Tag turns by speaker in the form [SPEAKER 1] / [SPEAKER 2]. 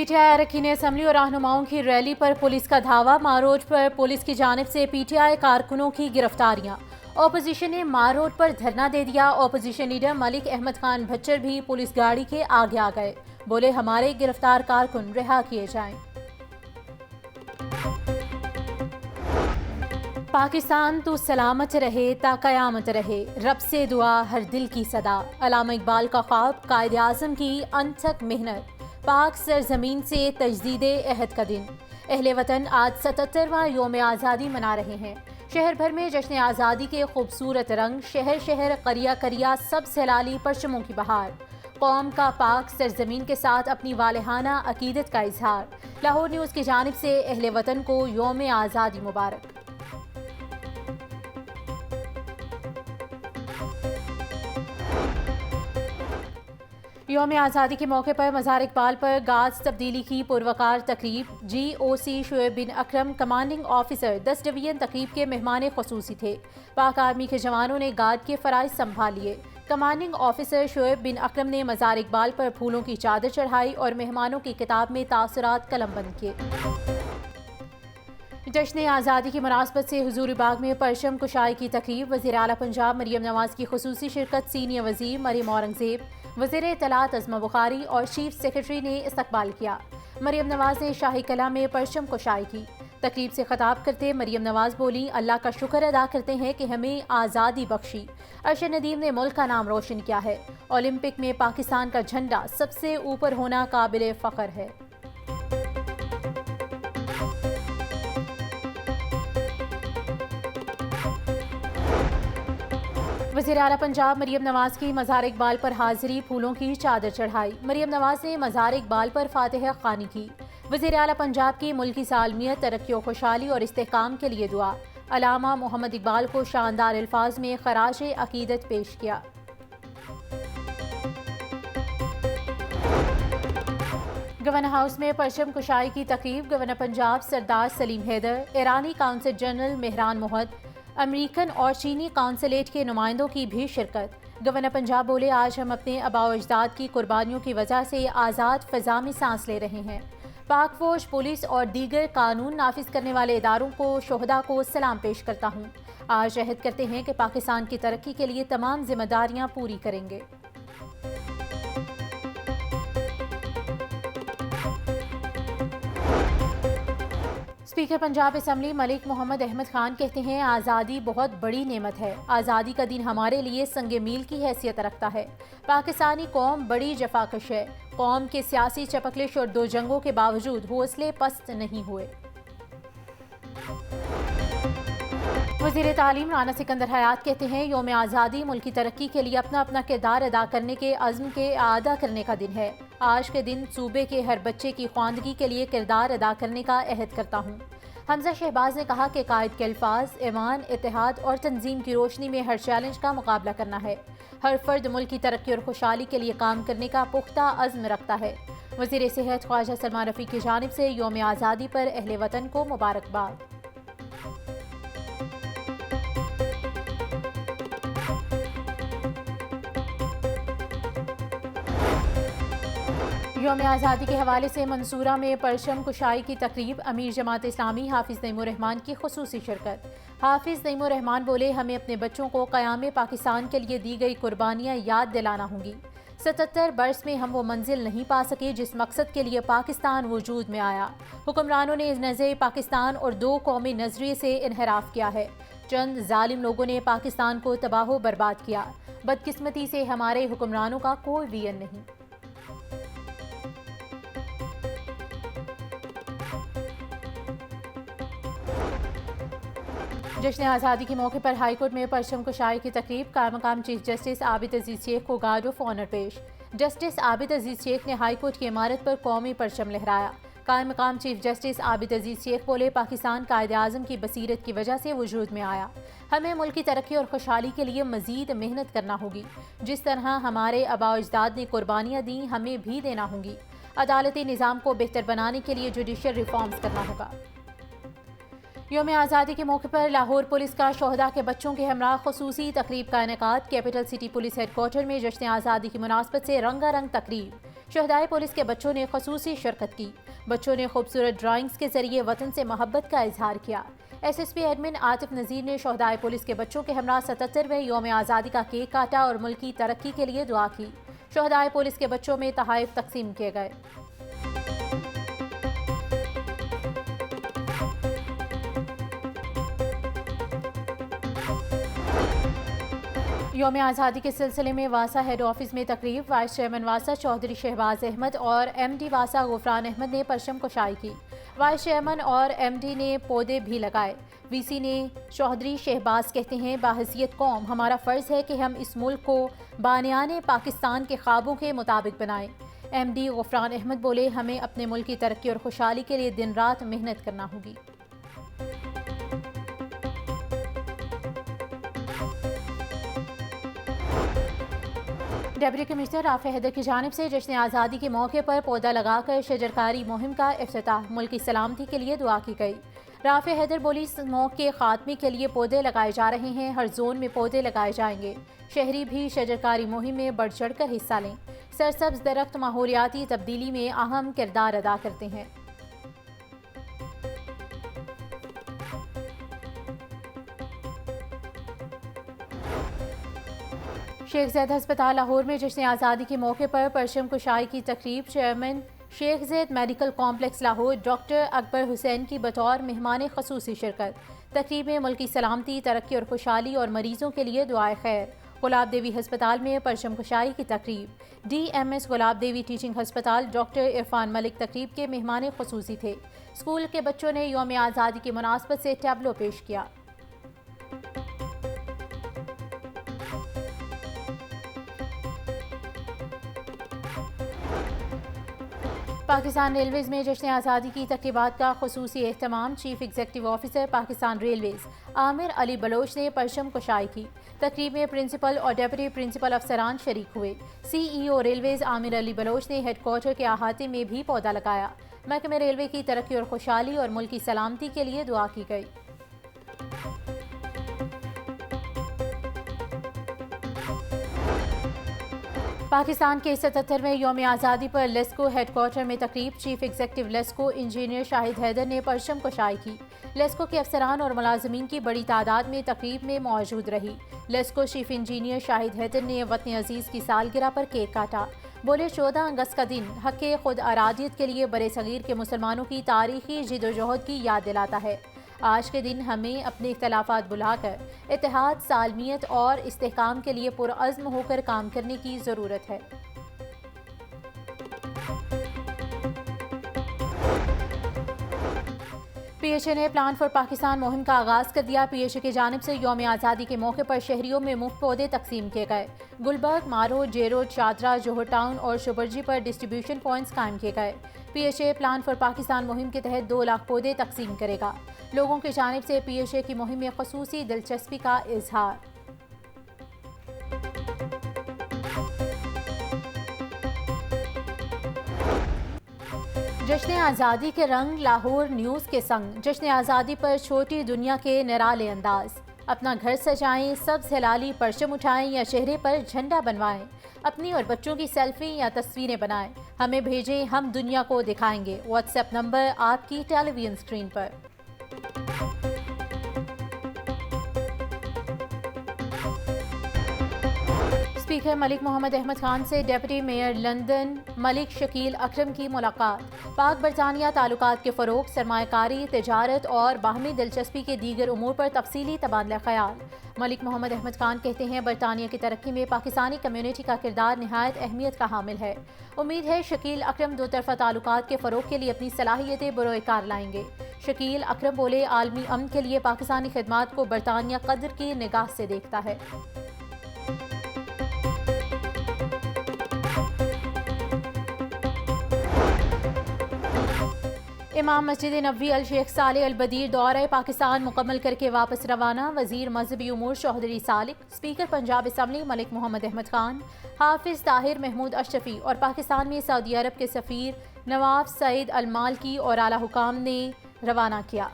[SPEAKER 1] P T I اراکین assembly اور رہنماؤں کی ریلی پر پولیس کا دھاوا، ماروڈ پر پولیس کی جانب سے پی ٹی آئی کارکنوں کی گرفتاریاں۔ اپوزیشن نے ماروڈ پر دھرنا دے دیا۔ اپوزیشن لیڈر ملک احمد خان بھچر بھی پولیس گاڑی کے آگے آ گئے، بولے ہمارے گرفتار کارکن رہا کیے جائیں۔ پاکستان تو سلامت رہے تا قیامت رہے، رب سے دعا ہر دل کی صدا۔ علامہ اقبال کا خواب، قائد اعظم کی انتھک محنت، پاک سرزمین سے تجدید عہد کا دن۔ اہل وطن آج 77واں یوم آزادی منا رہے ہیں۔ شہر بھر میں جشن آزادی کے خوبصورت رنگ، شہر شہر قریہ قریہ سب سیلالی پرچموں کی بہار۔ قوم کا پاک سرزمین کے ساتھ اپنی والہانہ عقیدت کا اظہار۔ لاہور نیوز کی جانب سے اہل وطن کو یوم آزادی مبارک۔ یوم آزادی کے موقع پر مزار اقبال پر گارڈز تبدیلی کی پروقار تقریب۔ جی او سی شعیب بن اکرم کمانڈنگ آفیسر 10 ڈویژن تقریب کے مہمان خصوصی تھے۔ پاک آرمی کے جوانوں نے گارڈ کے فرائض سنبھال لیے۔ کمانڈنگ آفیسر شعیب بن اکرم نے مزار اقبال پر پھولوں کی چادر چڑھائی اور مہمانوں کی کتاب میں تاثرات قلم بند کیے۔ جشن آزادی کی مناسبت سے حضور باغ میں پرچم کشائی کی تقریب۔ وزیر اعلیٰ پنجاب مریم نواز کی خصوصی شرکت، سینئر وزیر مریم اورنگزیب، وزیر اطلاعات عظمہ بخاری اور چیف سیکرٹری نے استقبال کیا۔ مریم نواز نے شاہی کلاں میں پرچم کشائی کی۔ تقریب سے خطاب کرتے مریم نواز بولیں، اللہ کا شکر ادا کرتے ہیں کہ ہمیں آزادی بخشی۔ ارشد ندیم نے ملک کا نام روشن کیا ہے۔ اولمپک میں پاکستان کا جھنڈا سب سے اوپر ہونا قابل فخر ہے۔ وزیر اعلیٰ پنجاب مریم نواز کی مزار اقبال پر حاضری، پھولوں کی چادر چڑھائی۔ مریم نواز نے مزار اقبال پر فاتحہ خوانی کی۔ وزیر اعلیٰ پنجاب کی ملکی سالمیت، ترقی و خوشحالی اور استحکام کے لیے دعا۔ علامہ محمد اقبال کو شاندار الفاظ میں خراج عقیدت پیش کیا۔ گورنر ہاؤس میں پرچم کشائی کی تقریب۔ گورنر پنجاب سردار سلیم حیدر، ایرانی قونصل جنرل مہران محد، امریکن اور چینی قونصلیٹ کے نمائندوں کی بھی شرکت۔ گورنر پنجاب بولے، آج ہم اپنے آباء و اجداد کی قربانیوں کی وجہ سے آزاد فضا میں سانس لے رہے ہیں۔ پاک فوج، پولیس اور دیگر قانون نافذ کرنے والے اداروں کو، شہداء کو سلام پیش کرتا ہوں۔ آج عہد کرتے ہیں کہ پاکستان کی ترقی کے لیے تمام ذمہ داریاں پوری کریں گے۔ اسپیکر پنجاب اسمبلی ملک محمد احمد خان کہتے ہیں، آزادی بہت بڑی نعمت ہے۔ آزادی کا دن ہمارے لیے سنگ میل کی حیثیت رکھتا ہے۔ پاکستانی قوم بڑی جفاکش ہے۔ قوم کے سیاسی چپکلش اور 2 جنگوں کے باوجود حوصلے پست نہیں ہوئے۔ وزیر تعلیم رانا سکندر حیات کہتے ہیں، یوم آزادی ملک کی ترقی کے لیے اپنا اپنا کردار ادا کرنے کے عزم کے اعادہ کرنے کا دن ہے۔ آج کے دن صوبے کے ہر بچے کی خواندگی کے لیے کردار ادا کرنے کا عہد کرتا ہوں۔ حمزہ شہباز نے کہا کہ قائد کے الفاظ، ایمان، اتحاد اور تنظیم کی روشنی میں ہر چیلنج کا مقابلہ کرنا ہے۔ ہر فرد ملک کی ترقی اور خوشحالی کے لیے کام کرنے کا پختہ عزم رکھتا ہے۔ وزیر صحت خواجہ سلمان رفیع کی جانب سے یوم آزادی پر اہل وطن کو مبارکباد۔ یوم آزادی کے حوالے سے منصورہ میں پرچم کشائی کی تقریب۔ امیر جماعت اسلامی حافظ نعیم الرحمان کی خصوصی شرکت۔ حافظ نعیم الرحمان بولے، ہمیں اپنے بچوں کو قیام پاکستان کے لیے دی گئی قربانیاں یاد دلانا ہوں گی۔ 77 برس میں ہم وہ منزل نہیں پا سکے جس مقصد کے لیے پاکستان وجود میں آیا۔ حکمرانوں نے نظر پاکستان اور 2 قومی نظریے سے انحراف کیا ہے۔ چند ظالم لوگوں نے پاکستان کو تباہ و برباد کیا۔ بدقسمتی سے ہمارے حکمرانوں کا کوئی ویژن نہیں۔ جشن آزادی کے موقع پر ہائی کورٹ میں پرچم کشائی کی تقریب۔ قائم مقام چیف جسٹس عابد عزیز شیخ کو گارڈ آف آنر پیش۔ جسٹس عابد عزیز شیخ نے ہائی کورٹ کی عمارت پر قومی پرچم لہرایا۔ قائم مقام چیف جسٹس عابد عزیز شیخ بولے، پاکستان قائد اعظم کی بصیرت کی وجہ سے وجود میں آیا۔ ہمیں ملک کی ترقی اور خوشحالی کے لیے مزید محنت کرنا ہوگی۔ جس طرح ہمارے آباء و اجداد نے قربانیاں دیں، ہمیں بھی دینا ہوں گی۔ عدالتی نظام کو بہتر بنانے کے لیے جوڈیشل ریفارمز کرنا ہوگا۔ یوم آزادی کے موقع پر لاہور پولیس کا شہداء کے بچوں کے ہمراہ خصوصی تقریب کا انعقاد۔ Capital city police headquarter میں جشن آزادی کی مناسبت سے رنگا رنگ تقریب۔ شہدائے پولیس کے بچوں نے خصوصی شرکت کی۔ بچوں نے خوبصورت ڈرائنگز کے ذریعے وطن سے محبت کا اظہار کیا۔ S S P admin Atif Nazir نے شہدائے پولیس کے بچوں کے ہمراہ 77ویں یوم آزادی کا کیک کاٹا اور ملکی ترقی کے لیے دعا کی۔ شہدائے پولیس کے بچوں میں تحائف تقسیم کیے گئے۔ یوم آزادی کے سلسلے میں واسا ہیڈ آفس میں تقریب۔ وائس چیئرمین واسا چودھری شہباز احمد اور ایم ڈی واسا غفران احمد نے پرچم کشائی کی۔ وائس چیئرمین اور ایم ڈی نے پودے بھی لگائے۔ وی سی نے چودھری شہباز کہتے ہیں، باحثیت قوم ہمارا فرض ہے کہ ہم اس ملک کو بانیان پاکستان کے خوابوں کے مطابق بنائیں۔ ایم ڈی غفران احمد بولے، ہمیں اپنے ملک کی ترقی اور خوشحالی کے لیے دن رات محنت کرنا ہوگی۔ ڈپٹی کمشنر رافع حیدر کی جانب سے جشن آزادی کے موقع پر پودا لگا کر شجرکاری مہم کا افتتاح۔ ملک کی سلامتی کے لیے دعا کی گئی۔ رافع حیدر بولی، اسموگ کے خاتمے کے لیے پودے لگائے جا رہے ہیں، ہر زون میں پودے لگائے جائیں گے۔ شہری بھی شجرکاری مہم میں بڑھ چڑھ کر حصہ لیں۔ سرسبز درخت ماحولیاتی تبدیلی میں اہم کردار ادا کرتے ہیں۔ شیخ زید ہسپتال لاہور میں جشن آزادی کے موقع پر پرچم کشائی کی تقریب۔ چیئرمین شیخ زید میڈیکل کمپلیکس لاہور ڈاکٹر اکبر حسین کی بطور مہمان خصوصی شرکت۔ تقریب میں ملکی سلامتی، ترقی اور خوشحالی اور مریضوں کے لیے دعائے خیر۔ گلاب دیوی ہسپتال میں پرچم کشائی کی تقریب۔ ڈی ایم ایس گلاب دیوی ٹیچنگ ہسپتال ڈاکٹر عرفان ملک تقریب کے مہمان خصوصی تھے۔ اسکول کے بچوں نے یوم آزادی کی مناسبت سے ٹیبلو پیش کیا۔ پاکستان ریلویز میں جشن آزادی کی تقریبات کا خصوصی اہتمام۔ Chief executive officer Pakistan railways Amir Ali Baloch نے پرچم کشائی کی۔ تقریب میں پرنسپل اور ڈپٹی پرنسپل افسران شریک ہوئے۔ سی ای او ریلویز عامر علی بلوچ نے ہیڈ کوارٹر کے احاطے میں بھی پودا لگایا۔ محکمہ ریلوے کی ترقی اور خوشحالی اور ملک کی سلامتی کے لیے دعا کی گئی۔ پاکستان کے 77ویں یوم آزادی پر لیسکو ہیڈ کوارٹر میں تقریب۔ چیف ایگزیکٹو لیسکو انجینئر شاہد حیدر نے پرچم کشائی کی۔ لیسکو کے افسران اور ملازمین کی بڑی تعداد میں تقریب میں موجود رہی۔ لیسکو چیف انجینئر شاہد حیدر نے وطن عزیز کی سالگرہ پر کیک کاٹا۔ بولے، 14 اگست کا دن حق خود ارادیت کے لیے برے صغیر کے مسلمانوں کی تاریخی جدوجہد کی یاد دلاتا ہے۔ آج کے دن ہمیں اپنے اختلافات بھلا کر اتحاد، سالمیت اور استحکام کے لیے پرعزم ہو کر کام کرنے کی ضرورت ہے۔ پی ایچ اے نے پلان فار پاکستان مہم کا آغاز کر دیا۔ پی ایچ اے کی جانب سے یوم آزادی کے موقع پر شہریوں میں مفت پودے تقسیم کیے گئے۔ گلبرگ، مارو، جیرو، چادرہ، جوہر ٹاؤن اور شوبرجی پر ڈسٹریبیوشن پوائنٹس قائم کیے گئے۔ P H A plan for Pakistan مہم کے تحت 2 لاکھ پودے تقسیم کرے گا۔ لوگوں کی جانب سے پی ایچ اے کی مہم میں خصوصی دلچسپی کا اظہار۔ جشن آزادی کے رنگ لاہور نیوز کے سنگ۔ جشن آزادی پر چھوٹی دنیا کے نرالے انداز۔ اپنا گھر سجائیں، سبز ہلالی پرچم اٹھائیں یا چہرے پر جھنڈا بنوائیں۔ اپنی اور بچوں کی سیلفی یا تصویریں بنائیں، ہمیں بھیجیں، ہم دنیا کو دکھائیں گے۔ واٹس ایپ نمبر آپ کی ٹیلی ویژن اسکرین پر۔ اسپیکر ملک محمد احمد خان سے ڈپٹی میئر لندن ملک شکیل اکرم کی ملاقات۔ پاک برطانیہ تعلقات کے فروغ، سرمایہ کاری، تجارت اور باہمی دلچسپی کے دیگر امور پر تفصیلی تبادلہ خیال۔ ملک محمد احمد خان کہتے ہیں، برطانیہ کی ترقی میں پاکستانی کمیونٹی کا کردار نہایت اہمیت کا حامل ہے۔ امید ہے شکیل اکرم دو طرفہ تعلقات کے فروغ کے لیے اپنی صلاحیتیں بروئے کار لائیں گے۔ شکیل اکرم بولے، عالمی امن کے لیے پاکستانی خدمات کو برطانیہ قدر کی نگاہ سے دیکھتا ہے۔ امام مسجد نبوی الشیخ صالح البدیر دورہ پاکستان مکمل کر کے واپس روانہ۔ وزیر مذہبی امور چودھری صالح، اسپیکر پنجاب اسمبلی ملک محمد احمد خان، حافظ طاہر محمود اشرفی اور پاکستان میں سعودی عرب کے سفیر نواف سعید المالکی اور اعلیٰ حکام نے روانہ کیا۔